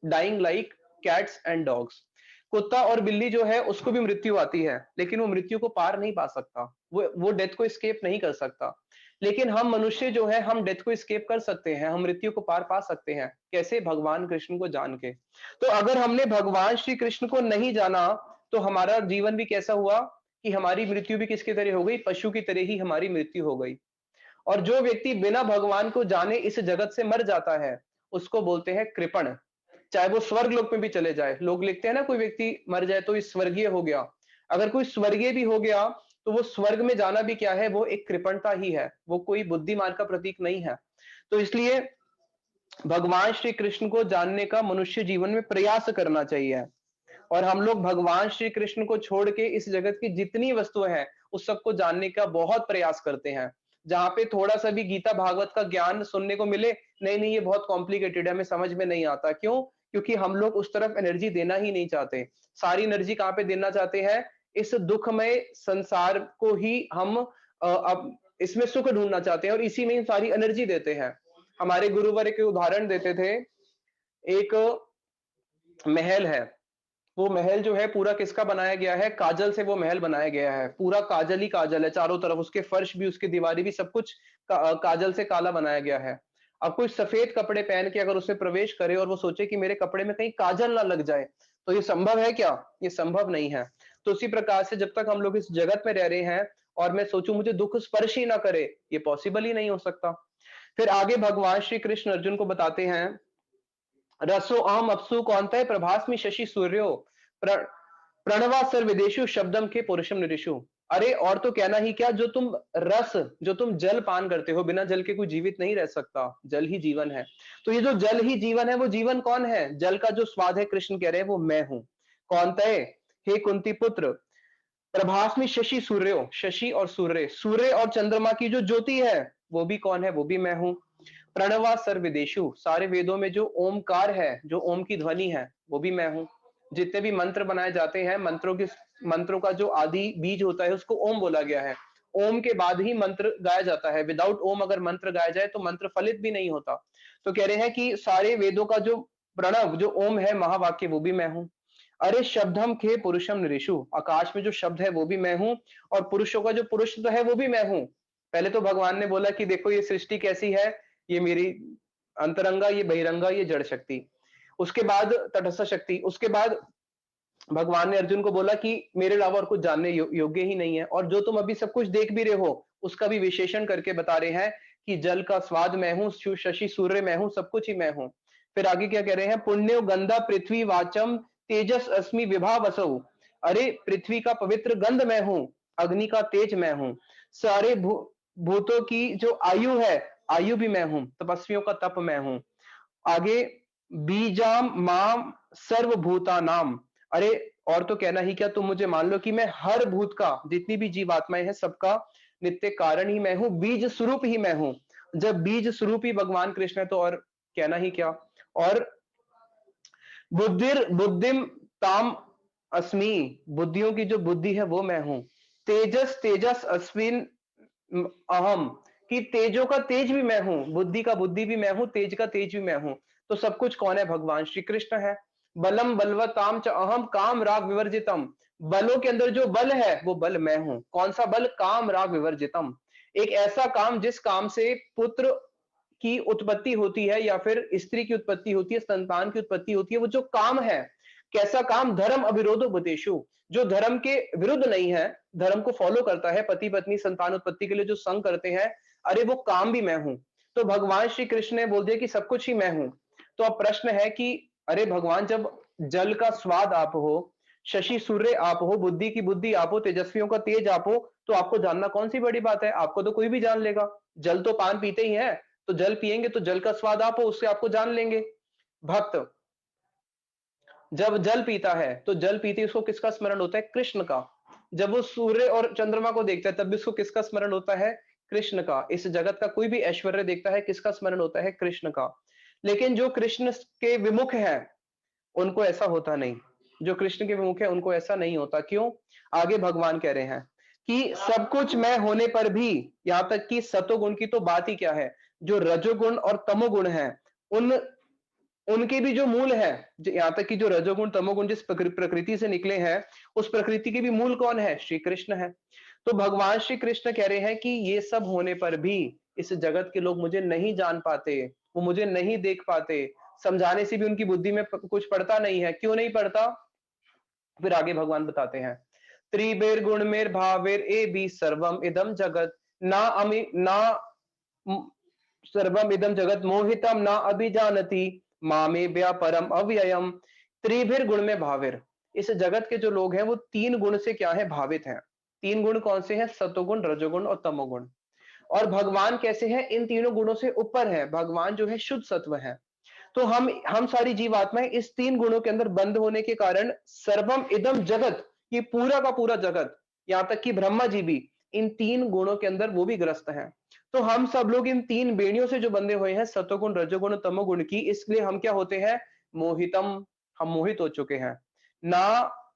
dying like cats and dogs. कुत्ता और बिल्ली जो है उसको भी मृत्यु आती है, लेकिन वो मृत्यु को पार नहीं पा सकता, वो डेथ को स्केप नहीं कर सकता। लेकिन हम मनुष्य जो है हम डेथ को स्केप कर सकते हैं, हम मृत्यु को पार पा सकते हैं। कैसे? भगवान कृष्ण को जान के। तो अगर हमने भगवान श्री कृष्ण को नहीं जाना तो हमारा जीवन भी कैसा हुआ कि हमारी मृत्यु भी किसकी तरह हो गई? पशु की तरह ही हमारी मृत्यु हो गई। और जो व्यक्ति बिना भगवान को जाने इस जगत से मर जाता है, उसको बोलते हैं कृपण। चाहे वो स्वर्ग लोक में भी चले जाए। लोग लिखते हैं ना कोई व्यक्ति मर जाए तो इस स्वर्गीय हो गया। अगर कोई स्वर्गीय भी हो गया तो वो स्वर्ग में जाना भी क्या है? वो एक कृपणता ही है, वो कोई बुद्धिमान का प्रतीक नहीं है। तो इसलिए भगवान श्री कृष्ण को जानने का मनुष्य जीवन में प्रयास करना चाहिए। और हम लोग भगवान श्री कृष्ण को छोड़ के इस जगत की जितनी वस्तुएं हैं उस सबको जानने का बहुत प्रयास करते हैं। जहां पे थोड़ा सा भी गीता भागवत का ज्ञान सुनने को मिले, नहीं नहीं ये बहुत कॉम्प्लिकेटेड है, हमें समझ में नहीं आता। क्यों? क्योंकि हम लोग उस तरफ एनर्जी देना ही नहीं चाहते। सारी एनर्जी कहाँ पे देना चाहते हैं? इस दुखमय संसार को ही हम अब इसमें सुख ढूंढना चाहते हैं और इसी में सारी एनर्जी देते हैं। हमारे गुरुवर एक उदाहरण देते थे। एक महल है, वो महल जो है पूरा किसका बनाया गया है? काजल से वो महल बनाया गया है। पूरा काजल ही काजल है चारों तरफ, उसके फर्श भी, उसकी दीवारें भी, सब कुछ काजल से काला बनाया गया है। अब कोई सफेद कपड़े पहन के अगर उसमें प्रवेश करे और वो सोचे कि मेरे कपड़े में कहीं काजल ना लग जाए, तो ये संभव है क्या? ये संभव नहीं है। तो उसी प्रकार से जब तक हम लोग इस जगत में रह रहे हैं और मैं सोचूं मुझे दुख स्पर्श ही ना करे, ये पॉसिबल ही नहीं हो सकता। फिर आगे भगवान श्री कृष्ण अर्जुन को बताते हैं, रसो अहम अपसु कौनते प्रभास्मि शशि सूर्यो प्र- प्रणवा सर्वदेशु शब्दम के पुरुषम निरिशु। अरे और तो कहना ही क्या, जो तुम रस, जो तुम जल पान करते हो, बिना जल के कोई जीवित नहीं रह सकता, जल ही जीवन है। तो ये जो जल ही जीवन है, वो जीवन कौन है? जल का जो स्वाद है, कृष्ण कह रहे हैं वो मैं हूं। कौन तय? हे कुंती पुत्र, प्रभास्मि शशि सूर्यो, शशि और सूर्य, सूर्य और चंद्रमा की जो ज्योति है वो भी कौन है? वो भी मैं हूं। प्रणवा सर्ववेदेषु, सारे वेदों में जो ओमकार है, जो ओम की ध्वनि है, वो भी मैं हूं। जितने भी मंत्र बनाए जाते हैं, मंत्रों का जो आदि बीज होता है उसको ओम बोला गया है। ओम के बाद ही मंत्र गाया जाता है। विदाउट ओम अगर मंत्र गाया जाए तो मंत्र फलित भी नहीं होता। तो कह रहे हैं कि सारे वेदों का जो प्रणव, जो ओम है, महावाक्य, वो भी मैं हूं। अरे शब्दम खे पुरुषम नृषु, आकाश में जो शब्द है वो भी मैं हूं, और पुरुषों का जो पुरुष तो है वो भी मैं हूं। पहले तो भगवान ने बोला कि देखो ये सृष्टि कैसी है, ये मेरी अंतरंगा, ये बहिरंगा, ये जड़ शक्ति। उसके बाद तटस्थ शक्ति। उसके बाद भगवान ने अर्जुन को बोला कि मेरे अलावा और कुछ जानने योग्य ही नहीं है, और जो तुम अभी सब कुछ देख भी रहे हो उसका भी विशेषण करके बता रहे हैं कि जल का स्वाद मैं हूँ, शशि सूर्य मैं हूँ, सब कुछ ही मैं हूँ। फिर आगे क्या कह रहे हैं, पुण्यो गंधा पृथ्वी वाचम तेजस अस्मि विभा वसौ। अरे पृथ्वी का पवित्र गंध मैं हूँ, अग्नि का तेज मैं हूँ, सारे भूतों की जो आयु है, आयु भी मैं हूँ, तपस्वियों का तप मैं हूँ। आगे बीजाम माम सर्वभूता नाम। अरे और तो कहना ही क्या, तुम मुझे मान लो कि मैं हर भूत का, जितनी भी जीवात्माएं हैं सबका नित्य कारण ही मैं हूं, बीज स्वरूप ही मैं हूं। जब बीज स्वरूप ही भगवान कृष्ण है तो और कहना ही क्या। और बुद्धिर बुद्धिम ताम अस्मि, बुद्धियों की जो बुद्धि है वो मैं हूं। तेजस तेजस अस्मिन अहम, कि तेजों का तेज भी मैं हूं, बुद्धि का बुद्धि भी मैं हूं, तेज का तेज भी मैं हूं। तो सब कुछ कौन है, भगवान श्री कृष्ण है। बलम बलवताम च अहम काम राग विवर्जितम, बलों के अंदर जो बल है वो बल मैं हूं। कौन सा बल, काम राग विवर्जितम, एक ऐसा काम जिस काम से पुत्र की उत्पत्ति होती है या फिर स्त्री की उत्पत्ति होती है, संतान की उत्पत्ति होती है, वो जो काम है, कैसा काम, धर्म अविरोध उपदेशु, जो धर्म के विरुद्ध नहीं है, धर्म को फॉलो करता है, पति पत्नी संतान उत्पत्ति के लिए जो संग करते हैं, अरे वो काम भी मैं हूं। तो भगवान श्री कृष्ण ने बोल दिया कि सब कुछ ही मैं हूं। तो अब प्रश्न है कि अरे भगवान, जब जल का स्वाद आप हो, शशि सूर्य आप हो, बुद्धि की बुद्धि आप हो, तेजस्वियों का तेज आप हो, तो आपको जानना कौन सी बड़ी बात है, आपको तो कोई भी जान लेगा। जल तो पान पीते ही है, तो जल पिएंगे तो जल का स्वाद आप हो, उससे आपको जान लेंगे। भक्त जब जल पीता है तो जल पीते उसको किसका स्मरण होता है, कृष्ण का। जब वो सूर्य और चंद्रमा को देखता है तब भी उसको किसका स्मरण होता है, कृष्ण का। इस जगत का कोई भी ऐश्वर्य देखता है, किसका स्मरण होता है, कृष्ण का। लेकिन जो कृष्ण के विमुख है उनको ऐसा होता नहीं, जो कृष्ण के विमुख है उनको ऐसा नहीं होता। क्यों, आगे भगवान कह रहे हैं कि सब कुछ मैं होने पर भी, यहां तक कि सतोगुण की तो बात ही क्या है, जो रजोगुण और तमोगुण है, उन उनके भी जो मूल है, यहां तक कि जो रजोगुण तमोगुण जिस प्रकृति से निकले हैं, उस प्रकृति के भी मूल कौन है, श्री कृष्ण है। तो भगवान श्री कृष्ण कह रहे हैं कि ये सब होने पर भी इस जगत के लोग मुझे नहीं जान पाते, वो मुझे नहीं देख पाते, समझाने से भी उनकी बुद्धि में कुछ पड़ता नहीं है। क्यों नहीं पड़ता, फिर आगे भगवान बताते हैं, त्रिबेर गुणमेर भावेर ए बी सर्वम इदम जगत ना अमि ना सर्वम इदम जगत मोहितम ना अभिजानती मामे व्या परम अव्ययम। त्रिभिर गुण में भाविर, इस जगत के जो लोग हैं वो तीन गुण से क्या है, भावित हैं। तीन गुण कौन से हैं, सतोगुण रजोगुण और तमोगुण। और भगवान कैसे हैं, इन तीनों गुणों से ऊपर है, भगवान जो है शुद्ध सत्व है। तो हम सारी जीवात्माएं इस तीन गुणों के अंदर बंद होने के कारण सर्वम इदम जगत, ये पूरा का पूरा जगत, यहां तक कि ब्रह्मा जी भी इन तीन गुणों के अंदर वो भी ग्रस्त हैं। तो हम सब लोग इन तीन बेड़ियों से जो बंधे हुए हैं, सतोगुण रजोगुण तमोगुण की, इसलिए हम क्या होते हैं, मोहितम, हम मोहित हो चुके हैं। ना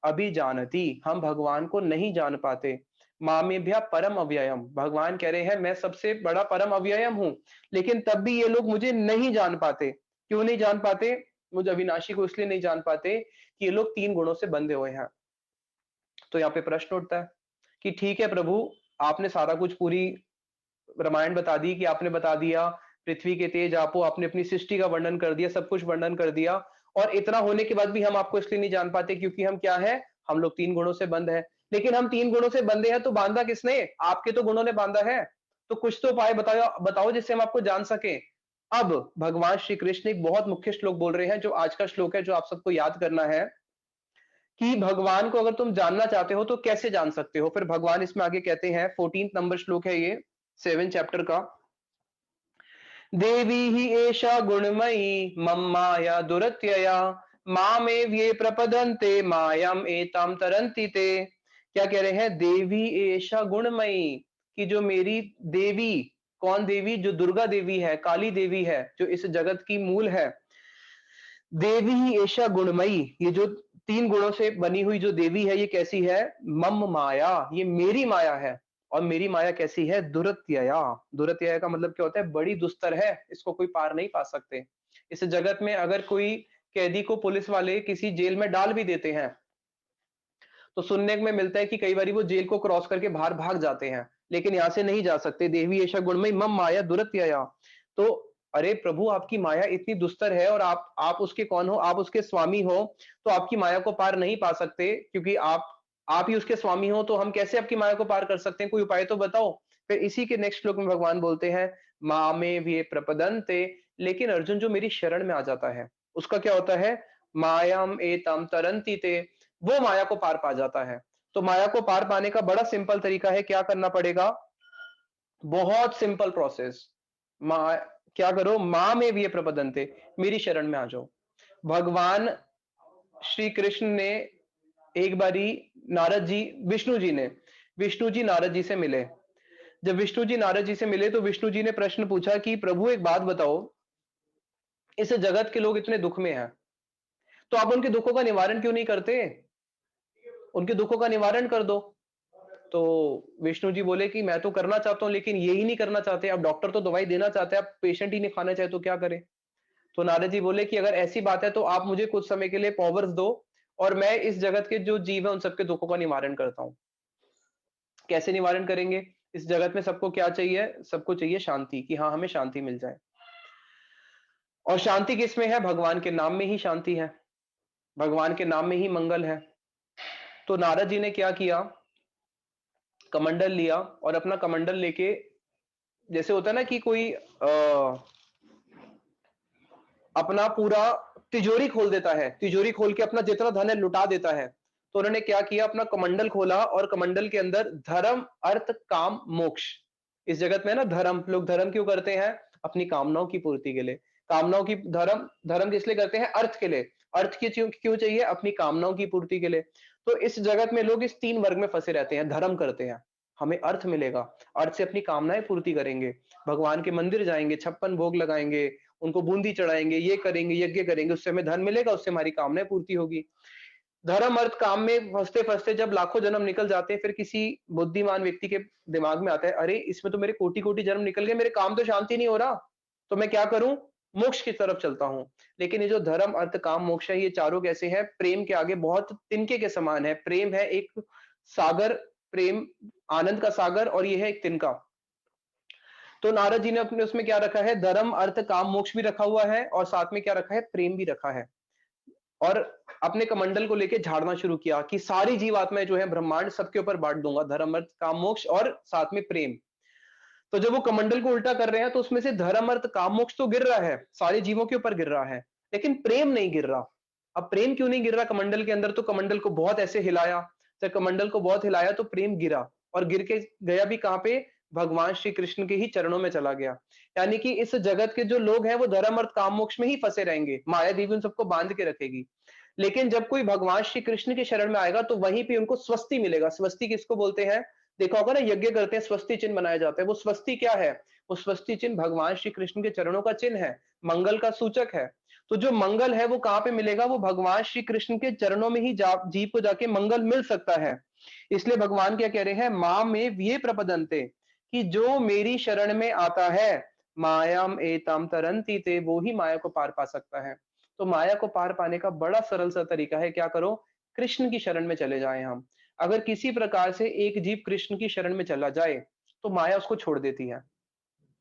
अभी जानती, हम भगवान को नहीं जान पाते। मामेभ्या परम अव्ययम, भगवान कह रहे हैं मैं सबसे बड़ा परम अव्ययम हूं, लेकिन तब भी ये लोग मुझे नहीं जान पाते। क्यों नहीं जान पाते, मुझ अविनाशी को इसलिए नहीं जान पाते कि ये लोग तीन गुणों से बंधे हुए हैं। तो यहाँ पे प्रश्न उठता है कि ठीक है प्रभु, आपने सारा कुछ पूरी रामायण बता दी, कि आपने बता दिया पृथ्वी के तेज आपो, आपने अपनी सृष्टि का वर्णन कर दिया, सब कुछ वर्णन कर दिया, और इतना होने के बाद भी हम आपको इसलिए नहीं जान पाते क्योंकि हम क्या है, हम लोग तीन गुणों से बंद है। लेकिन हम तीन गुणों से बंधे हैं तो बांधा किसने, आपके तो गुणों ने बांधा है। तो कुछ तो उपाय बताओ बताओ जिससे हम आपको जान सके। अब भगवान श्री कृष्ण एक बहुत मुख्य श्लोक बोल रहे हैं, जो आज का श्लोक है, जो आप सबको याद करना है कि भगवान को अगर तुम जानना चाहते हो तो कैसे जान सकते हो। फिर भगवान इसमें आगे कहते हैं, 14 नंबर श्लोक है ये 7 चैप्टर का, देवी ही एषा गुणमयी मम माया दुरत्यया मामेव ये प्रपदन्ते मायाम एताम तरन्ति ते। क्या कह रहे हैं, देवी एषा गुणमयी, कि जो मेरी देवी, कौन देवी, जो दुर्गा देवी है, काली देवी है, जो इस जगत की मूल है। देवी ही ऐशा गुणमयी, ये जो तीन गुणों से बनी हुई जो देवी है, ये कैसी है, मम माया, ये मेरी माया है। और मेरी माया कैसी है, दुरत्यया, दुरत्यया का मतलब क्या होता है, बड़ी दुस्तर है, इसको कोई पार नहीं पा सकते। इस जगत में अगर कोई कैदी को पुलिस वाले किसी जेल में डाल भी देते हैं तो सुनने में मिलता है कि कई बार वो जेल को क्रॉस करके बाहर भाग जाते हैं, लेकिन यहां से नहीं जा सकते। देवी ऐशा गुणमयी मम माया दुरत्यया। तो अरे प्रभु, आपकी माया इतनी दुस्तर है और आप उसके कौन हो, आप उसके स्वामी हो, तो आपकी माया को पार नहीं पा सकते, क्योंकि आप ही उसके स्वामी हो, तो हम कैसे आपकी माया को पार कर सकते हैं, कोई उपाय तो बताओ। फिर इसी के नेक्स्ट श्लोक में भगवान बोलते हैं, माँ में भी प्रपदन्ते। लेकिन अर्जुन जो मेरी शरण में आ जाता है उसका क्या होता है, मायाम एतम तरंती ते, वो माया को पार पा जाता है। तो माया को पार पाने का बड़ा सिंपल तरीका है, क्या करना पड़ेगा, बहुत सिंपल प्रोसेस। माँ, क्या करो, माँ में भी प्रपदन्ते, मेरी शरण में आ जाओ। भगवान श्री कृष्ण ने एक बारी नारद जी, विष्णु जी नारद जी से मिले। जब विष्णु जी नारद जी से मिले तो विष्णु जी ने प्रश्न पूछा कि प्रभु एक बात बताओ, इस जगत के लोग इतने दुख में हैं, तो आप उनके दुखों का निवारण क्यों नहीं करते, उनके दुखों का निवारण कर दो। तो विष्णु जी बोले कि मैं तो करना चाहता हूं लेकिन ये ही नहीं करना चाहते, अब डॉक्टर तो दवाई देना चाहते हैं, अब पेशेंट ही नहीं खाना चाहे तो क्या करे। तो नारद जी बोले कि अगर ऐसी बात है तो आप मुझे कुछ समय के लिए पावर्स दो और मैं इस जगत के जो जीव है उन सबके दुखों का निवारण करता हूं। कैसे निवारण करेंगे, इस जगत में सबको क्या चाहिए, सबको चाहिए शांति, कि हाँ हमें शांति मिल जाए। और शांति किसमें है, भगवान के नाम में ही शांति है, भगवान के नाम में ही मंगल है। तो नारद जी ने क्या किया, कमंडल लिया और अपना कमंडल लेके, जैसे होता है ना कि कोई अपना पूरा तिजोरी खोल देता है, तिजोरी खोल के अपना जितना धन है लुटा देता है। तो उन्होंने क्या किया, अपना कमंडल खोला और कमंडल के अंदर धर्म अर्थ काम मोक्ष, इस जगत में ना धर्म, लोग धर्म क्यों करते हैं, अपनी कामनाओं की पूर्ति के लिए, कामनाओं की, धर्म धर्म किस लिए करते हैं, अर्थ के लिए, अर्थ की क्यों क्यों चाहिए, अपनी कामनाओं की पूर्ति के लिए। तो इस जगत में लोग इस तीन वर्ग में फंसे रहते हैं, धर्म करते हैं, हमें अर्थ मिलेगा, अर्थ से अपनी कामनाएं पूर्ति करेंगे, भगवान के मंदिर जाएंगे, 56 भोग लगाएंगे, उनको बूंदी चढ़ाएंगे, ये करेंगे, यज्ञ करेंगे, उससे हमें धन मिलेगा, उससे हमारी कामनाएं पूर्ति होगी। धर्म अर्थ काम में फंसते फंसते जब लाखों जन्म निकल जाते हैं, फिर किसी बुद्धिमान व्यक्ति के दिमाग में आता है, अरे इसमें तो मेरे कोटि कोटि जन्म निकल गए, मेरे काम तो शांति नहीं हो रहा, तो मैं क्या करूं, मोक्ष की तरफ चलता हूं। लेकिन ये जो धर्म अर्थ काम मोक्ष है, ये चारों कैसे हैं, प्रेम के आगे बहुत तिनके के समान है। प्रेम है एक सागर, प्रेम आनंद का सागर, और ये है एक तिनका। तो नारद जी ने अपने उसमें क्या रखा है, धर्म अर्थ काम मोक्ष भी रखा हुआ है और साथ में क्या रखा है, प्रेम भी रखा है। और अपने कमंडल को लेके झाड़ना शुरू किया कि सारी जीवात्माएं जो है ब्रह्मांड सबके ऊपर बांट दूंगा, धर्म अर्थ काम मोक्ष और साथ में प्रेम। तो जब वो कमंडल को उल्टा कर रहे हैं तो उसमें से धर्म अर्थ काम मोक्ष तो गिर रहा है, सारे जीवों के ऊपर गिर रहा है, लेकिन प्रेम नहीं गिर रहा। अब प्रेम क्यों नहीं गिर रहा कमंडल के अंदर, तो कमंडल को बहुत ऐसे हिलाया, जब कमंडल को बहुत हिलाया तो प्रेम गिरा, और गिर के गया भी कहां पे, भगवान श्री कृष्ण के ही चरणों में चला गया। यानी कि इस जगत के जो लोग हैं वो धर्म अर्थ काम मोक्ष में ही फंसे रहेंगे, माया देवी उन सबको बांध के रखेगी। लेकिन जब कोई भगवान श्री कृष्ण के शरण में आएगा तो वहीं पे उनको स्वस्ति मिलेगा। स्वस्ति किसको बोलते हैं, देखा होगा ना, यज्ञ करते हैं स्वस्ति चिन्ह बनाया जाता है, वो स्वस्ति क्या है, वो स्वस्ति चिन्ह भगवान श्री कृष्ण के चरणों का चिन्ह है, मंगल का सूचक है। तो जो मंगल है वो कहां पे मिलेगा, वो भगवान श्री कृष्ण के चरणों में ही जीव को जाके मंगल मिल सकता है। इसलिए भगवान क्या कह रहे हैं, मां में ये प्रपदनते, कि जो मेरी शरण में आता है, मायाम एतम तरंती ते, वो ही माया को पार पा सकता है। तो माया को पार पाने का बड़ा सरल सा तरीका है, क्या करो, कृष्ण की शरण में चले जाएं हम। अगर किसी प्रकार से एक जीव कृष्ण की शरण में चला जाए तो माया उसको छोड़ देती है।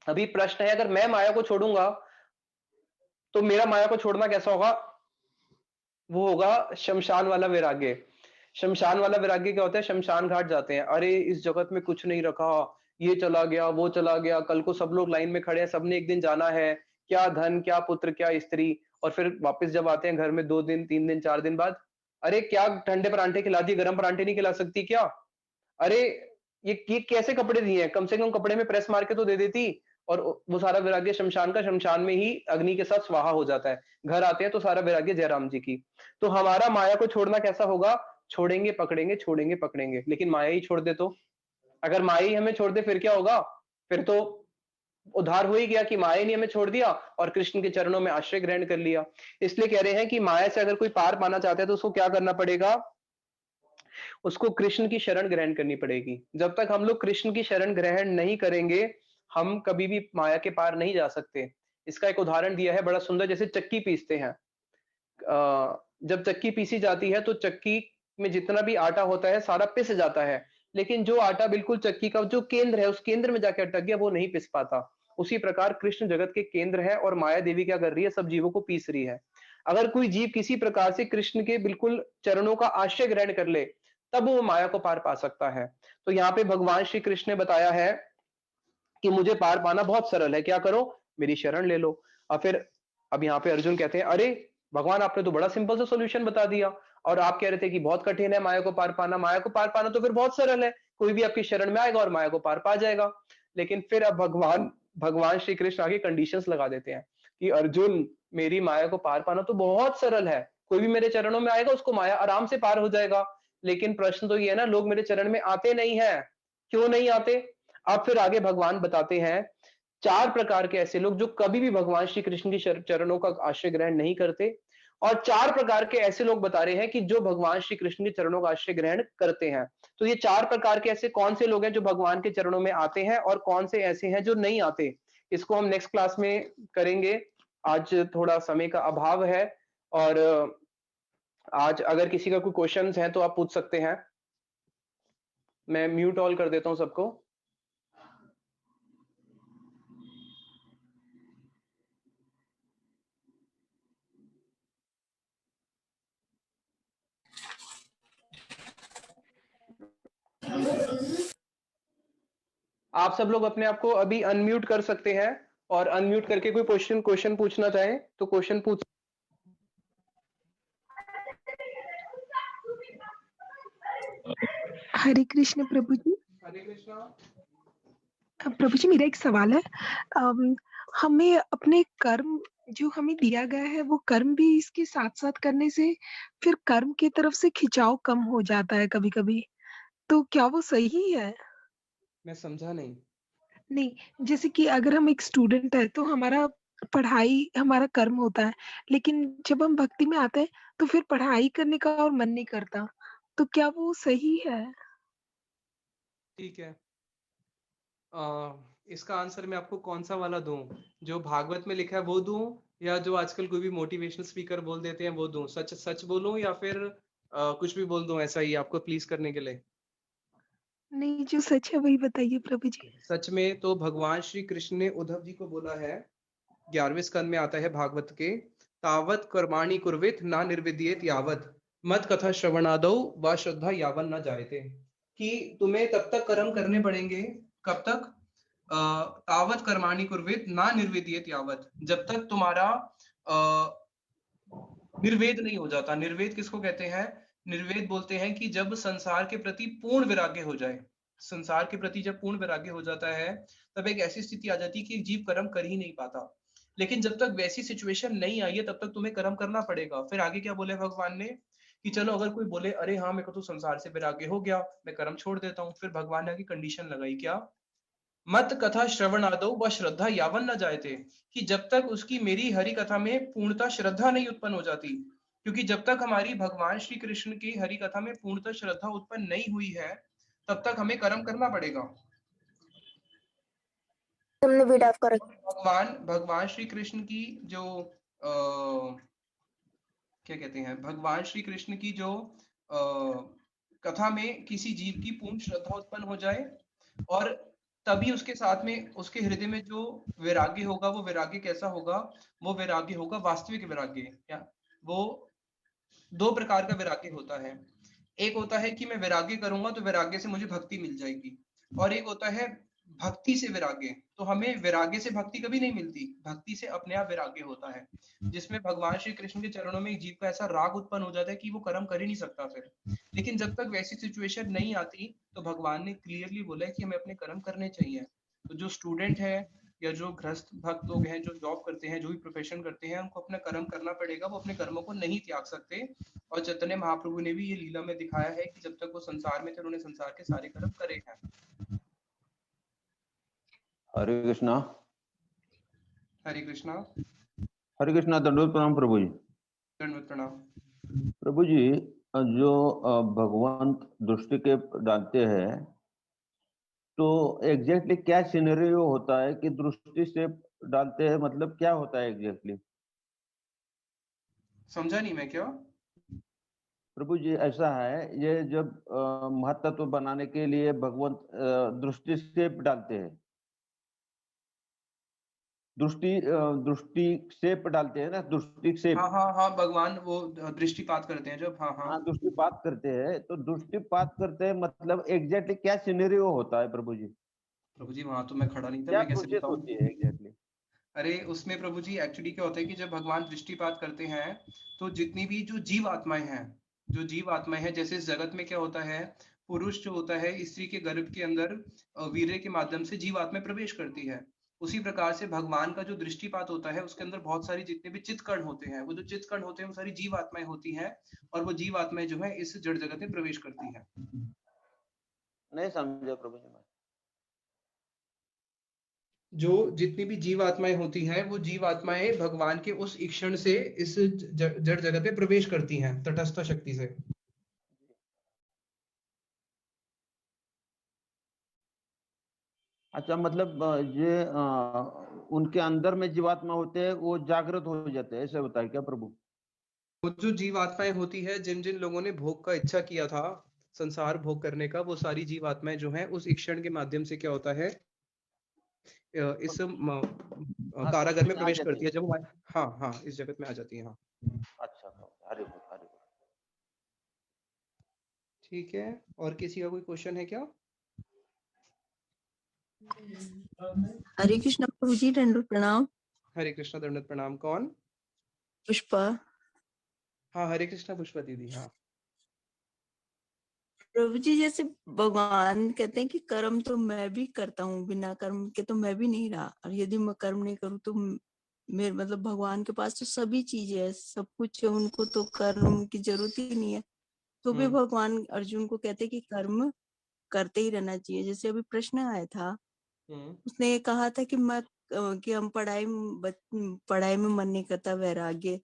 अभी प्रश्न है, अगर मैं माया को छोड़ूंगा तो मेरा माया को छोड़ना कैसा होगा, वो होगा शमशान वाला वैराग्य। शमशान वाला वैराग्य क्या होता है, शमशान घाट जाते हैं, अरे इस जगत में कुछ नहीं रखा, ये चला गया, वो चला गया, कल को सब लोग लाइन में खड़े हैं, सबने एक दिन जाना है, क्या धन, क्या पुत्र, क्या स्त्री। और फिर वापस जब आते हैं घर में 2 दिन 3 दिन 4 दिन बाद, अरे क्या ठंडे परांठे खिला दिए, गर्म परांठे नहीं खिला सकती क्या, अरे ये कैसे कपड़े दिए हैं, कम से कम कपड़े में प्रेस मार के तो दे देती। और वो सारा वैराग्य शमशान का शमशान में ही अग्नि के साथ स्वाहा हो जाता है। घर आते हैं तो सारा वैराग्य जयराम जी की। तो हमारा माया को छोड़ना कैसा होगा, छोड़ेंगे पकड़ेंगे, छोड़ेंगे पकड़ेंगे, लेकिन माया ही छोड़ दे तो, अगर माया ही हमें छोड़ दे फिर क्या होगा, फिर तो उद्धार हो ही गया कि माया ने हमें छोड़ दिया और कृष्ण के चरणों में आश्रय ग्रहण कर लिया। इसलिए कह रहे हैं कि माया से अगर कोई पार पाना चाहता है तो उसको क्या करना पड़ेगा, उसको कृष्ण की शरण ग्रहण करनी पड़ेगी। जब तक हम लोग कृष्ण की शरण ग्रहण नहीं करेंगे, हम कभी भी माया के पार नहीं जा सकते। इसका एक उदाहरण दिया है बड़ा सुंदर, जैसे चक्की पीसते हैं। जब चक्की पीसी जाती है तो चक्की में जितना भी आटा होता है सारा पिस जाता है, लेकिन जो आटा बिल्कुल चक्की का जो केंद्र है उस केंद्र में जाके अटक गया वो नहीं पिस पाता। उसी प्रकार कृष्ण जगत के केंद्र है और माया देवी क्या कर रही है, सब जीवों को पीस रही है। अगर कोई जीव किसी प्रकार से कृष्ण के बिल्कुल चरणों का आश्रय ग्रहण कर ले, तब वो माया को पार पा सकता है। तो यहाँ पे भगवान श्री कृष्ण ने बताया है कि मुझे पार पाना बहुत सरल है, क्या करो, मेरी शरण ले लो। और फिर अब यहाँ पे अर्जुन कहते हैं, अरे भगवान आपने तो बड़ा सिंपल सा सॉल्यूशन बता दिया, और आप कह रहे थे कि बहुत कठिन है माया को पार पाना। माया को पार पाना तो फिर बहुत सरल है, कोई भी आपकी शरण में आएगा और माया को पार पा जाएगा। लेकिन फिर अब भगवान भगवान श्री कृष्ण आगे कंडीशंस लगा देते हैं कि अर्जुन, मेरी माया को पार पाना तो बहुत सरल है, कोई भी मेरे चरणों में आएगा उसको माया आराम से पार हो जाएगा। लेकिन प्रश्न तो ये है ना, लोग मेरे चरण में आते नहीं है, क्यों नहीं आते? अब फिर आगे भगवान बताते हैं 4 प्रकार के ऐसे लोग जो कभी भी भगवान श्री कृष्ण की चरणों का आश्रय ग्रहण नहीं करते, और 4 प्रकार के ऐसे लोग बता रहे हैं कि जो भगवान श्री कृष्ण के चरणों का आश्रय ग्रहण करते हैं। तो ये 4 प्रकार के ऐसे कौन से लोग हैं जो भगवान के चरणों में आते हैं, और कौन से ऐसे हैं जो नहीं आते, इसको हम नेक्स्ट क्लास में करेंगे। आज थोड़ा समय का अभाव है, और आज अगर किसी का कोई क्वेश्चंस हैं तो आप पूछ सकते हैं। मैं म्यूट ऑल कर देता हूं सबको। आप सब लोग अपने आप को अभी अनम्यूट कर सकते हैं, और अनम्यूट करके कोई क्वेश्चन पूछना चाहे तो क्वेश्चन पूछ। हरे कृष्ण प्रभु जी। हरे कृष्णा। प्रभु जी, मेरा एक सवाल है। हमें अपने कर्म जो हमें दिया गया है वो कर्म भी इसके साथ साथ करने से फिर कर्म की तरफ से खिंचाव कम हो जाता है कभी कभी, तो क्या वो सही है? मैं समझा नहीं। नहीं, जैसे कि अगर हम एक स्टूडेंट है तो हमारा पढ़ाई हमारा कर्म होता है, लेकिन जब हम भक्ति में आते हैं तो फिर पढ़ाई करने का और मन नहीं करता, तो क्या वो सही है? ठीक है, इसका आंसर मैं आपको कौन सा वाला दूं, जो भागवत में लिखा है वो दूं, या जो आजकल कोई भी मोटिवेशनल स्पीकर बोल देते हैं वो दूं? सच सच बोलूं या फिर कुछ भी बोल दूं ऐसा ही आपको प्लीज करने के लिए? नहीं, जो सच है वही बताइए प्रभु जी। सच में तो भगवान श्री कृष्ण ने उद्धव जी को बोला है, 11वें स्कंद में आता है भागवत के, तावत कर्माणि कुर्वित ना निर्विद्येत यावत मत कथा श्रवणादौ व श्रद्धा यावन न जायते। कि तुम्हें तब तक कर्म करने पड़ेंगे, कब तक? तावत कर्माणि कुर्वित ना निर्विद्येत यावत, जब तक तुम्हारा निर्वेद नहीं हो जाता। निर्वेद किसको कहते हैं? निर्वेद बोलते हैं कि जब संसार के प्रति पूर्ण वैराग्य हो जाए। संसार के प्रति जब पूर्ण वैराग्य हो जाता है, तब एक ऐसी स्थिति आ जाती है कि जीव कर्म कर ही नहीं पाता। लेकिन जब तक वैसी सिचुएशन नहीं आई है तब तक तुम्हें कर्म करना पड़ेगा। फिर आगे क्या बोले भगवान ने, कि चलो अगर कोई बोले अरे हाँ मेरे को तो संसार से वैराग्य हो गया, मैं कर्म छोड़ देता हूँ, फिर भगवान ने आगे कंडीशन लगाई, क्या? मत कथा श्रवण आदो व श्रद्धा यावन न जायते, कि जब तक उसकी मेरी हरि कथा में पूर्णता श्रद्धा नहीं उत्पन्न हो जाती। क्योंकि जब तक हमारी भगवान श्री कृष्ण की हरि कथा में पूर्णता श्रद्धा उत्पन्न नहीं हुई है, तब तक हमें कर्म करना पड़ेगा। तुमने वीडियो ऑफ कर भगवान भगवान श्री कृष्ण की जो क्या कहते हैं, भगवान श्री कृष्ण की जो कथा में किसी जीव की पूर्ण श्रद्धा उत्पन्न हो जाए, और तभी उसके साथ में उसके हृदय में जो वैराग्य होगा, वो वैराग्य कैसा होगा? वो वैराग्य होगा वास्तविक वैराग्य। क्या? वो 2 प्रकार का वैराग्य होता है। एक होता है कि मैं वैराग्य करूंगा तो वैराग्य से मुझे भक्ति मिल जाएगी, और एक होता है भक्ति से वैराग्य। तो हमें वैराग्य से भक्ति कभी नहीं मिलती, भक्ति से अपने आप वैराग्य होता है, जिसमें भगवान श्री कृष्ण के चरणों में एक जीव का ऐसा राग उत्पन्न हो जाता है कि वो कर्म कर ही नहीं सकता फिर। लेकिन जब तक वैसी सिचुएशन नहीं आती, तो भगवान ने क्लियरली बोला है कि हमें अपने कर्म करने चाहिए। तो जो स्टूडेंट है या जो गृहस्थ भक्त लोग हैं, जो जॉब करते हैं, जो भी प्रोफेशन करते हैं, उनको अपना कर्म करना पड़ेगा, वो अपने कर्मों को नहीं त्याग सकते। और चैतन्य महाप्रभु ने भी ये लीला में दिखाया है कि जब तक वो संसार में थे उन्होंने संसार के सारे कर्म करे हैं। हरे कृष्णा। हरे कृष्णा। हरे कृष्णा, दंडोत प्रणाम प्रभु जी। दंडवत प्रणाम। प्रभु जी, जो भगवान दृष्टि के डालते हैं, तो एग्जैक्टली क्या सिनेरियो होता है कि दृष्टि से डालते हैं, मतलब क्या होता है एग्जैक्टली? समझा नहीं मैं, क्या? प्रभु जी, ऐसा है, ये जब महत्त्व बनाने के लिए भगवंत दृष्टि से डालते हैं, दृष्टि शेप डालते हैं ना, दृष्टि शेप। हाँ हाँ हाँ, भगवान वो दृष्टिपात करते हैं जब, हाँ हाँ। हाँ, दृष्टिपात करते हैं, तो दृष्टिपात करते हैं मतलब एग्जैक्टली क्या सिनेरियो होता है प्रभु जी? प्रभु जी वहां तो मैं खड़ा नहीं था, क्या मैं कैसे प्रोसेस बताऊं? होती है एग्जैक्टली? अरे उसमें प्रभु जी एक्चुअली क्या होता है कि जब भगवान दृष्टिपात करते हैं, तो जितनी भी जो जीव आत्माएं हैं, जो जीव आत्माएं हैं, जैसे इस जगत में क्या होता है, पुरुष जो होता है स्त्री के गर्भ के अंदर वीर्य के माध्यम से जीव आत्माएं प्रवेश करती है। उसी प्रकार से भगवान का जो दृष्टिपात होता है उसके अंदर बहुत सारी जितने भी चित्कर्ण होते हैं, वो जो चित्कर्ण होते हैं वो सारी जीव आत्माएं होती हैं, और वो जीव आत्माएं जो है इस जड़ जगत में प्रवेश करती हैं। नहीं समझा प्रभु जी मैं। जो जितनी भी जीव आत्माएं होती हैं, वो जीव आत्माएं भगवान के उस ईक्षण से इस जड़ जगत में प्रवेश करती हैं तटस्थ शक्ति से। अच्छा मतलब ये उनके अंदर में जीवात्मा होते हैं वो जागृत हो जाते हैं, ऐसे बताए क्या प्रभु? वो जो जीव आत्माएं होती है, जिन जिन लोगों ने भोग का इच्छा किया था, संसार भोग करने का, वो सारी जीव आत्माएं जो हैं उस ईक्षण के माध्यम से क्या होता है, इस कारागार में आ प्रवेश जाती करती है है। जब वो, हाँ हाँ, इस जगत में आ जाती है, हाँ। अच्छा प्रभु, हरि बोल हरि बोल। ठीक है, और किसी का कोई क्वेश्चन है क्या? हरे कृष्ण प्रभु जी, दंडवत प्रणाम। हरे कृष्णा, दंडवत प्रणाम। कौन? पुष्पा। हाँ, हरे कृष्णा पुष्पा दीदी, हाँ। प्रभु जी जैसे भगवान कहते हैं कि कर्म तो मैं भी करता हूँ, बिना कर्म के तो मैं भी नहीं रहा, और यदि मैं कर्म नहीं करूँ तो मेरे मतलब भगवान के पास तो सभी चीजें है, सब कुछ है, उनको तो कर्म की जरूरत ही नहीं है। तो भी हम्म भगवान अर्जुन को कहते हैं कि कर्म करते ही रहना चाहिए। जैसे अभी प्रश्न आया था, हम्म उसने ये कहा था कि कि हम पढ़ाई में मन नहीं करता, वैराग्य।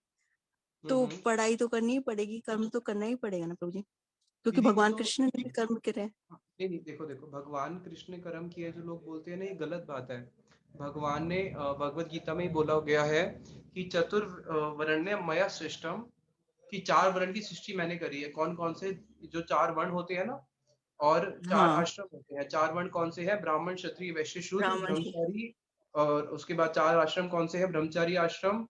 तो हम्म। पढ़ाई तो करनी ही पड़ेगी, कर्म तो करना ही पड़ेगा ना प्रभु जी, क्योंकि दीदी वो भगवान तो, कृष्ण ने भी कर्म करे हैं। नहीं नहीं, देखो देखो, भगवान कृष्ण ने कर्म किया जो लोग बोलते हैं ना, ये गलत बात है। भगवान ने भगवत गीता में ही बोला गया है कि वर्ण्य मया सृष्टम, कि 4 वर्ण की सृष्टि मैंने करी है। कौन कौन से? जो 4 वर्ण होते हैं ना, और 4 हाँ, आश्रम होते हैं। 4 वर्ण कौन से हैं? ब्राह्मण, क्षत्रिय, वैश्य, शूद्र, ब्राह्मण से। ब्रह्मचारी। और उसके बाद 4 आश्रम कौन से हैं? ब्रह्मचारी आश्रम,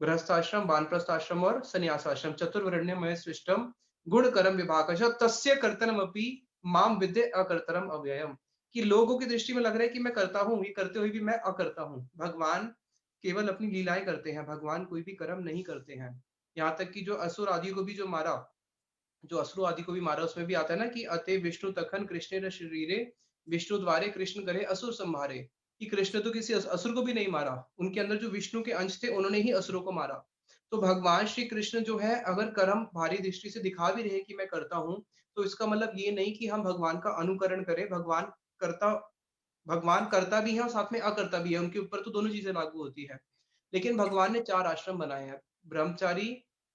गृहस्थ आश्रम, वानप्रस्थ आश्रम और संन्यास आश्रम। चतुर्वर्ण्यमय सृष्टम गुण कर्म विभागश तस्य कर्तनमपि माम विद्ये अकर्तरम अव्ययम। कि लोगों की दृष्टि में लग रहा है कि मैं करता हूँ, ये करते हुए भी मैं अकर्ता हूँ। भगवान केवल अपनी लीलाएं करते हैं, भगवान कोई भी कर्म नहीं करते हैं। यहाँ तक कि जो असुर आदि को भी जो मारा, जो असुर आदि को भी मारा, उसमें भी आता है ना कि अते विष्णु तखन कृष्ण शरीरे, विष्णु द्वारे कृष्ण करे असुर संहारे। कि कृष्ण तो किसी असुर को भी नहीं मारा, उनके अंदर जो विष्णु के अंश थे उन्होंने ही असुरों को मारा। तो भगवान श्री कृष्ण जो है, अगर कर्म भारी दृष्टि से दिखा भी रहे कि मैं करता हूँ, तो इसका मतलब ये नहीं कि हम भगवान का अनुकरण करें। करता भगवान करता भी है और साथ में अकर्ता भी है, उनके ऊपर तो दोनों चीजें लागू होती है। लेकिन भगवान ने 4 आश्रम बनाए हैं, ब्रह्मचारी,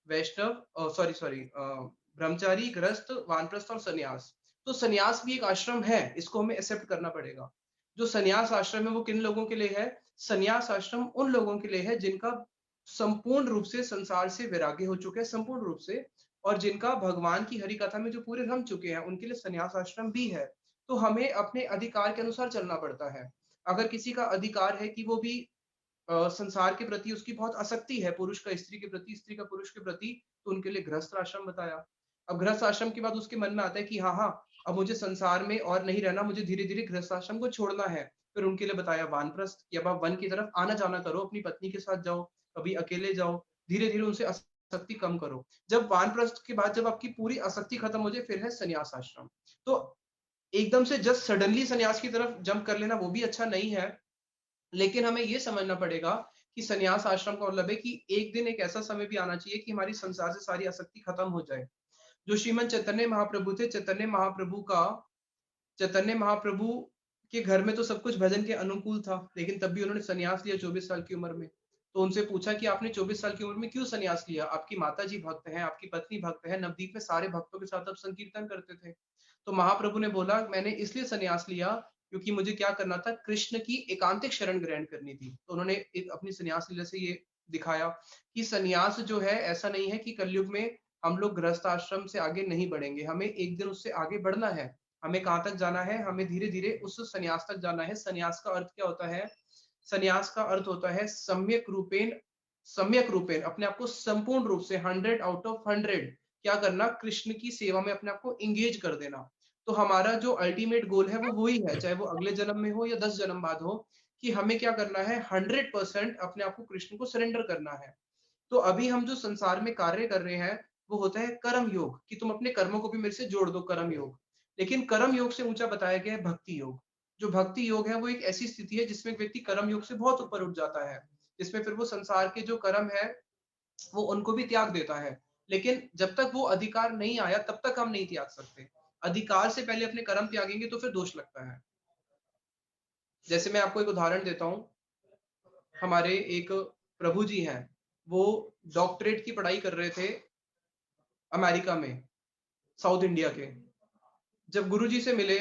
वैष्णव, सॉरी सॉरी, ब्रह्मचारी, गृहस्थ, वानप्रस्थ और सन्यास। तो सन्यास भी एक आश्रम है, इसको हमें एक्सेप्ट करना पड़ेगा। जो सन्यास आश्रम है वो किन लोगों के लिए है? सन्यास आश्रम उन लोगों के लिए है जिनका संपूर्ण रूप से संसार से वैराग्य हो चुका है, संपूर्ण रूप से, और जिनका भगवान की हरि कथा में जो पूरे रम चुके हैं, उनके लिए सन्यास आश्रम भी है। तो हमें अपने अधिकार के अनुसार चलना पड़ता है। अगर किसी का अधिकार है कि वो भी संसार के प्रति उसकी बहुत आसक्ति है, पुरुष का स्त्री के प्रति, स्त्री का पुरुष के प्रति, तो उनके लिए गृहस्थ आश्रम बताया। अब गृहस्थ आश्रम के बाद उसके मन में आता है कि हाँ हाँ, अब मुझे संसार में और नहीं रहना, मुझे धीरे धीरे गृहस्थ आश्रम को छोड़ना है। फिर उनके लिए बताया वानप्रस्थ, कि अब आप वन की तरफ आना जाना करो, अपनी पत्नी के साथ जाओ, कभी अकेले जाओ, धीरे धीरे उनसे आसक्ति कम करो। जब वानप्रस्थ के बाद जब आपकी पूरी आसक्ति खत्म हो जाए, फिर है संन्यास आश्रम। तो एकदम से जस्ट सडनली संन्यास की तरफ जंप कर लेना वो भी अच्छा नहीं है। लेकिन हमें ये समझना पड़ेगा कि संन्यास आश्रम का मतलब है कि एक दिन एक ऐसा समय भी आना चाहिए कि हमारी संसार से सारी आसक्ति खत्म हो जाए। जो श्रीमद चैतन्य महाप्रभु थे, चैतन्य महाप्रभु के घर में तो सब कुछ भजन के अनुकूल था, लेकिन तब भी उन्होंने संन्यास लिया 24 साल की उम्र में। तो उनसे पूछा कि आपने 24 साल की उम्र में क्यों संन्यास लिया? आपकी माता जी भक्त हैं, आपकी पत्नी भक्त है, नवदीप में सारे भक्तों के साथ आप संकीर्तन करते थे। तो महाप्रभु ने बोला, मैंने इसलिए संन्यास लिया क्योंकि मुझे क्या करना था, कृष्ण की एकांतिक शरण ग्रहण करनी थी। तो उन्होंने एक अपनी संन्यास लीला से ये दिखाया कि संन्यास जो है, ऐसा नहीं है कि कलयुग में हम लोग गृहस्थ आश्रम से आगे नहीं बढ़ेंगे, हमें एक दिन उससे आगे बढ़ना है। हमें कहाँ तक जाना है? हमें धीरे धीरे उस संन्यास तक जाना है। संन्यास का अर्थ क्या होता है? संन्यास का अर्थ होता है सम्यक रूपेण अपने आप को संपूर्ण रूप से 100 आउट ऑफ 100 क्या करना? कृष्ण की सेवा में अपने आप को इंगेज कर देना। तो हमारा जो अल्टीमेट गोल है वो वही है, चाहे वो अगले जन्म में हो या 10 जन्म बाद हो, कि हमें क्या करना है, 100% अपने आप को कृष्ण को सरेंडर करना है। तो अभी हम जो संसार में कार्य कर रहे हैं वो होता है कर्म योग, कि तुम अपने कर्मों को भी मेरे से जोड़ दो, कर्म योग। लेकिन कर्म योग से ऊंचा बताया गया है भक्ति योग। जो भक्ति योग है वो एक ऐसी स्थिति है जिसमें व्यक्ति कर्म योग से बहुत ऊपर उठ जाता है, जिसमें फिर वो संसार के जो कर्म है वो उनको भी त्याग देता है। लेकिन जब तक वो अधिकार नहीं आया तब तक हम नहीं त्याग सकते। अधिकार से पहले अपने कर्म त्यागेंगे तो फिर दोष लगता है। जैसे मैं आपको एक उदाहरण देता हूँ, हमारे एक प्रभु जी हैं, वो डॉक्टरेट की पढ़ाई कर रहे थे अमेरिका में, साउथ इंडिया के। जब गुरुजी से मिले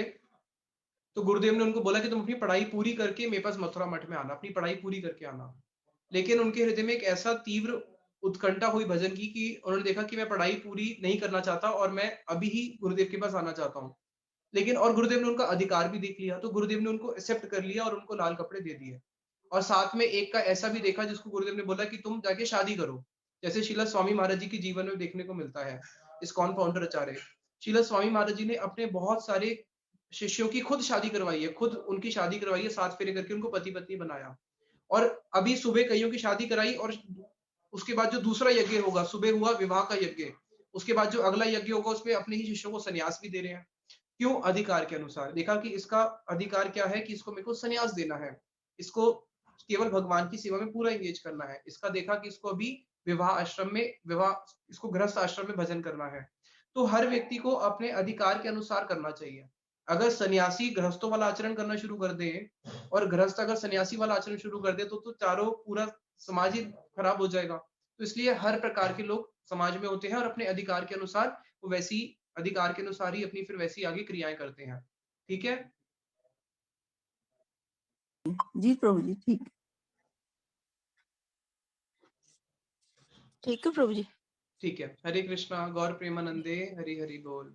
तो गुरुदेव ने उनको बोला कि तुम अपनी पढ़ाई पूरी करके मेरे पास मथुरा मठ में आना, अपनी पढ़ाई पूरी करके आना। लेकिन उनके हृदय में एक ऐसा तीव्र उत्कंठा हुई भजन की कि उन्होंने देखा कि मैं पढ़ाई पूरी नहीं करना चाहता और मैं अभी ही गुरुदेव के पास आना चाहता हूँ। लेकिन और गुरुदेव ने उनका अधिकार भी देख लिया, तो गुरुदेव ने उनको एक्सेप्ट कर लिया और उनको लाल कपड़े दे दिए। और साथ में एक का ऐसा भी देखा जिसको गुरुदेव ने बोला कि तुम जाके शादी करो, जैसे शीला स्वामी महाराज जी के जीवन में देखने को मिलता है। इस्कॉन फाउंडर आचार्य शीला स्वामी महाराज जी ने अपने बहुत सारे शिष्यों की खुद शादी करवाई है, खुद उनकी शादी करवाई है, 7 फेरे करके उनको पति पत्नी बनाया। और अभी सुबह कईयों की शादी कराई, और उसके बाद जो दूसरा यज्ञ होगा, सुबह हुआ विवाह का यज्ञ, उसके बाद जो अगला यज्ञ होगा उसमें अपने ही शिष्यों को सन्यास भी दे रहे हैं। क्यों? अधिकार के अनुसार। देखा कि इसका अधिकार क्या है, कि इसको मेरे को सन्यास देना है, इसको केवल भगवान की सेवा में पूरा एंगेज करना है। इसका देखा कि इसको अभी विवाह आश्रम में, विवाह इसको गृहस्थ आश्रम में भजन करना है। तो हर व्यक्ति को अपने अधिकार के अनुसार करना चाहिए। अगर सन्यासी गृहस्थों वाला आचरण करना शुरू कर दे और गृहस्थ अगर सन्यासी वाला आचरण शुरू कर दे तो चारों पूरा समाज ही खराब हो जाएगा। तो इसलिए हर प्रकार के लोग समाज में होते हैं और अपने अधिकार के अनुसार वो वैसी अधिकार के अनुसार ही अपनी फिर वैसी आगे क्रियाएं करते हैं। ठीक है? जी प्रभु जी, ठीक ठीक है प्रभु जी। ठीक है। हरे कृष्णा। गौर प्रेमानंदे। हरि हरि बोल।